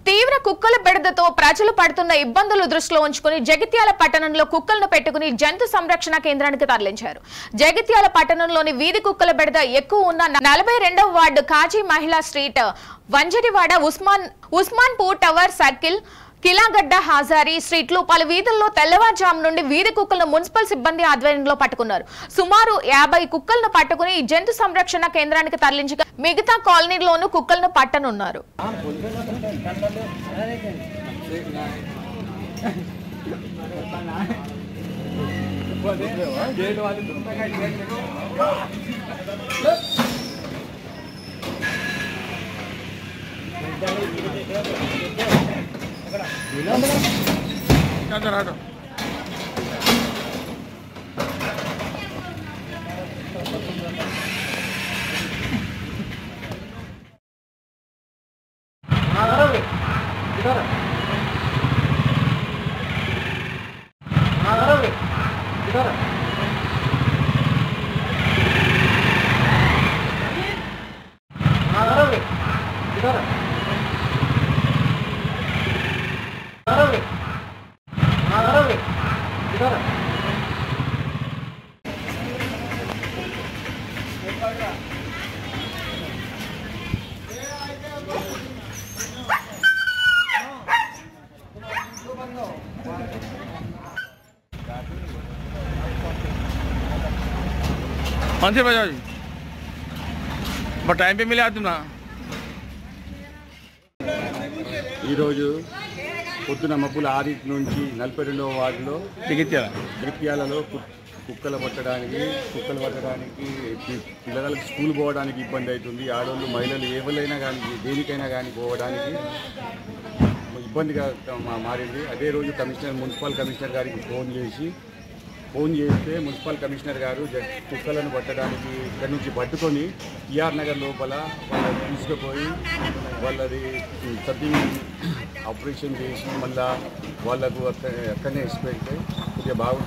తీవ్ర కుక్కల బెడదతో ప్రజలు పడుతున్న ఇబ్బందులు దృష్టిలో ఉంచుకుని జగిత్యాల పట్టణంలో కుక్కలను పెట్టుకుని జంతు సంరక్షణ కేంద్రానికి తరలించారు. జగిత్యాల పట్టణంలోని వీధి కుక్కల బెడద ఎక్కువ ఉన్న 42వ వార్డు కాజీ మహిళా స్ట్రీట్, వంజరివాడ, ఉస్మాన్పూర్ టవర్ సర్కిల్, కిలాగడ్డ, హాజారీ స్ట్రీట్లు పలు వీధుల్లో తెల్లవారుజాము నుండి వీధి కుక్కలను మున్సిపల్ సిబ్బంది ఆధ్వర్యంలో పట్టుకున్నారు. సుమారు 50 కుక్కలను పట్టుకుని జంతు సంరక్షణ కేంద్రానికి తరలించగా మిగతా కాలనీలోనూ కుక్కలను పట్టనున్నారు. कौन से बजाओ जी? टाइम पे मिले आती ना పొద్దున మబ్బుల 6 నుంచి 42వ వార్డులో జగిత్యాలలో కుక్కలు పట్టడానికి పిల్లలకు స్కూల్ పోవడానికి ఇబ్బంది అవుతుంది. ఆడవాళ్ళు, మహిళలు ఎవరైనా కానీ దేనికైనా కానీ పోవడానికి ఇబ్బందిగా మారింది. అదే రోజు మున్సిపల్ కమిషనర్ గారికి ఫోన్ చేస్తే మున్సిపల్ కమిషనర్ గారు కుక్కలను పట్టడానికి ఇక్కడ నుంచి పట్టుకొని టిఆర్ నగర్ లోపల వాళ్ళని తీసుకుపోయి వాళ్ళది సబ్బింగ్ ఆపరేషన్ చేసి మళ్ళీ వాళ్ళకు అక్కడనే ఇచ్చిపెడితే కొద్దిగా బాగుంటుంది.